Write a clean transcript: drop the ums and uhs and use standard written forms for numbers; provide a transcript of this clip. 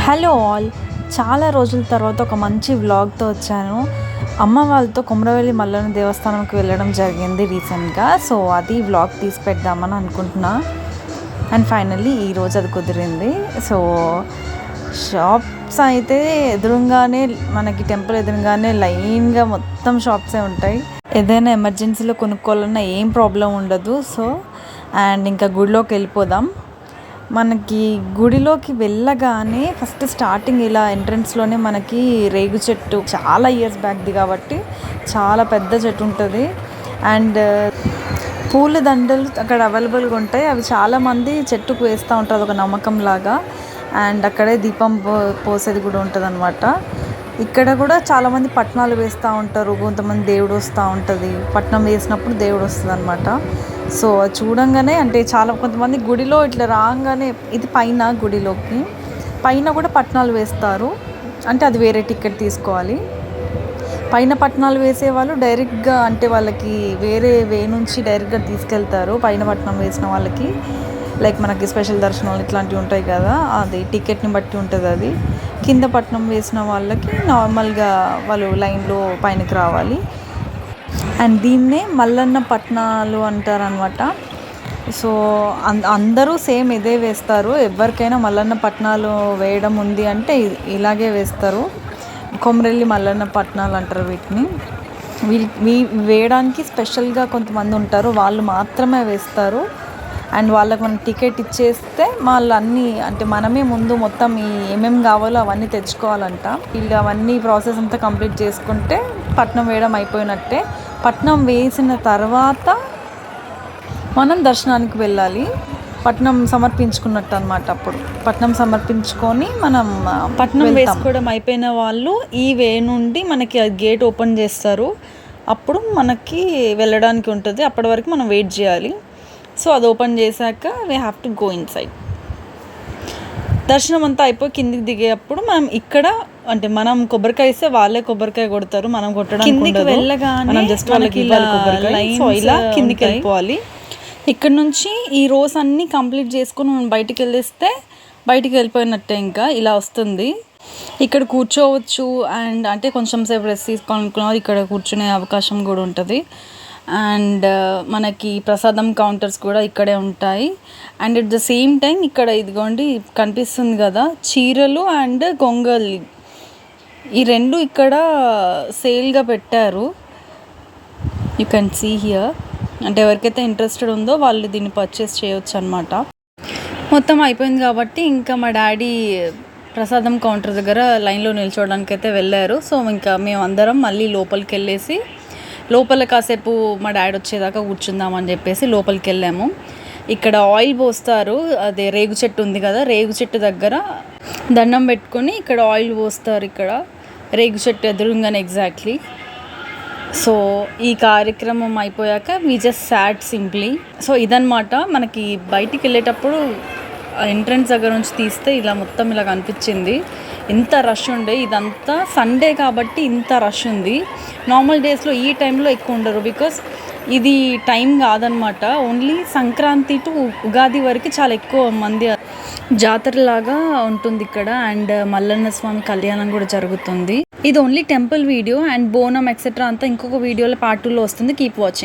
Hello all, చాలా రోజుల తర్వాత ఒక మంచి వ్లాగ్తో వచ్చాను. అమ్మ వాళ్ళతో కొమరవెల్లి మల్లన్న దేవస్థానంకి వెళ్ళడం జరిగింది రీసెంట్గా. సో అది వ్లాగ్ తీసి పెడదామని అనుకుంటున్నా. అండ్ ఫైనల్లీ ఈరోజు అది కుదిరింది. సో షాప్స్ అయితే ఎదురుగానే, మనకి టెంపుల్ ఎదురుగానే లైన్గా మొత్తం షాప్సే ఉంటాయి. ఏదైనా ఎమర్జెన్సీలో కొనుక్కోవాలన్నా ఏం ప్రాబ్లం ఉండదు. సో అండ్ ఇంకా గుడిలోకి వెళ్ళిపోదాం. మనకి గుడిలోకి వెళ్ళగానే ఫస్ట్ స్టార్టింగ్ ఇలా ఎంట్రన్స్లోనే మనకి రేగు చెట్టు, చాలా ఇయర్స్ బ్యాక్ది కాబట్టి చాలా పెద్ద చెట్టు ఉంటుంది. అండ్ పూల దండలు అక్కడ అవైలబుల్గా ఉంటాయి. అవి చాలామంది చెట్టుకు వేస్తూ ఉంటారు, ఒక నమ్మకం లాగా. అండ్ అక్కడే దీపం పోసేది కూడా ఉంటుంది అనమాట. ఇక్కడ కూడా చాలామంది పట్నాలు వేస్తూ ఉంటారు. కొంతమంది దేవుడు వస్తూ ఉంటుంది, పట్నం వేసినప్పుడు దేవుడు వస్తుంది అనమాట. సో చూడంగానే అంటే కొంతమంది గుడిలో ఇట్లా రాగానే, ఇది పైన గుడిలోకి పైన కూడా పట్నాలు వేస్తారు. అంటే అది వేరే టికెట్ తీసుకోవాలి. పైన పట్నాలు వేసేవాళ్ళు డైరెక్ట్గా, అంటే వాళ్ళకి వేరే వే నుంచి డైరెక్ట్గా తీసుకెళ్తారు. పైన పట్నం వేసిన వాళ్ళకి లైక్ మనకి స్పెషల్ దర్శనాలు ఇట్లాంటివి ఉంటాయి కదా, అది టికెట్ని బట్టి ఉంటుంది. అది కింద పట్నం వేసిన వాళ్ళకి నార్మల్గా వాళ్ళు లైన్లో పైనకి రావాలి. అండ్ దీన్నే మల్లన్న పట్నాలు అంటారనమాట. సో అందరూ సేమ్ ఇదే వేస్తారు. ఎవరికైనా మల్లన్న పట్నాలు వేయడం ఉంది అంటే ఇలాగే వేస్తారు. కొమరెల్లి మల్లన్న పట్నాలు అంటారు వీటిని. వేయడానికి స్పెషల్గా కొంతమంది ఉంటారు, వాళ్ళు మాత్రమే వేస్తారు. అండ్ వాళ్ళకి మనం టికెట్ ఇచ్చేస్తే వాళ్ళు అన్నీ, అంటే మనమే ముందు మొత్తం ఏమేమి కావాలో అవన్నీ తెచ్చుకోవాలంట. వీళ్ళు అవన్నీ ప్రాసెస్ అంతా కంప్లీట్ చేసుకుంటే పట్నం వేయడం అయిపోయినట్టే. పట్నం వేసిన తర్వాత మనం దర్శనానికి వెళ్ళాలి. పట్నం సమర్పించుకున్నట్టు అనమాట. అప్పుడు పట్నం సమర్పించుకొని మనం పట్నం వేసుకోవడం అయిపోయిన వాళ్ళు ఈ వే నుండి మనకి గేట్ ఓపెన్ చేస్తారు. అప్పుడు మనకి వెళ్ళడానికి ఉంటుంది. అప్పటి వరకు మనం వెయిట్ చేయాలి. సో అది ఓపెన్ చేశాక we have to go in side. దర్శనం అంతా అయిపోయి కిందికి దిగేటప్పుడు మనం ఇక్కడ, అంటే మనం కొబ్బరికాయ ఇస్తే వాళ్ళే కొబ్బరికాయ కొడతారు, మనం కొట్టడానికి వెళ్ళగానే జస్ట్ వాళ్ళకి ఇలా కిందికి వెళ్ళిపోవాలి. ఇక్కడ నుంచి ఈ రోస్ అన్నీ కంప్లీట్ చేసుకుని మనం బయటికి వెళ్ళేస్తే బయటికి వెళ్ళిపోయినట్టే. ఇంకా ఇలా వస్తుంది. ఇక్కడ కూర్చోవచ్చు. అండ్ అంటే కొంచెం సేపు రెస్ట్ తీసుకోవాలనుకున్నారు, ఇక్కడ కూర్చునే అవకాశం కూడా ఉంటుంది. అండ్ మనకి ప్రసాదం కౌంటర్స్ కూడా ఇక్కడే ఉంటాయి. And at the same time ఇక్కడ ఇదిగోండి కనిపిస్తుంది కదా, చీరలు అండ్ కొంగలి, ఈ రెండు ఇక్కడ సేల్గా పెట్టారు. You can see here. అంటే ఎవరికైతే ఇంట్రెస్టెడ్ ఉందో వాళ్ళు దీన్ని పర్చేస్ చేయవచ్చు అనమాట. మొత్తం అయిపోయింది కాబట్టి ఇంకా మా డాడీ ప్రసాదం కౌంటర్ దగ్గర లైన్లో నిల్చోవడానికి అయితే వెళ్ళారు. సో ఇంకా మేము అందరం మళ్ళీ లోపలికి వెళ్ళేసి, లోపల కాసేపు మా డాడీ వచ్చేదాకా కూర్చుందామని చెప్పేసి లోపలికి వెళ్ళాము. ఇక్కడ ఆయిల్ పోస్తారు. అదే రేగు చెట్టు ఉంది కదా, రేగు చెట్టు దగ్గర దండం పెట్టుకొని ఇక్కడ ఆయిల్ పోస్తారు. ఇక్కడ రేగు చెట్టు ఎదురుగానే ఎగ్జాక్ట్లీ. సో ఈ కార్యక్రమం అయిపోయాక we just sat simply. So ఇదన్నమాట. మనకి బయటికి వెళ్ళేటప్పుడు ఎంట్రన్స్ దగ్గర నుంచి తీస్తే ఇలా మొత్తం ఇలా కనిపించింది. ఇంత రష్ ఉండే, ఇదంతా సండే కాబట్టి ఇంత రష్ ఉంది. నార్మల్ డేస్లో ఈ టైంలో ఎక్కువ ఉండరు, బికాస్ ఇది టైం కాదనమాట. ఓన్లీ సంక్రాంతి టు ఉగాది వరకు చాలా ఎక్కువ మంది, జాతరలాగా ఉంటుంది ఇక్కడ. అండ్ మల్లన్న స్వామి కళ్యాణం కూడా జరుగుతుంది. ఇది ఓన్లీ టెంపుల్ వీడియో. అండ్ బోనం ఎక్సెట్రా అంతా ఇంకొక వీడియోలో పార్ట్ 2లో వస్తుంది. Keep watching.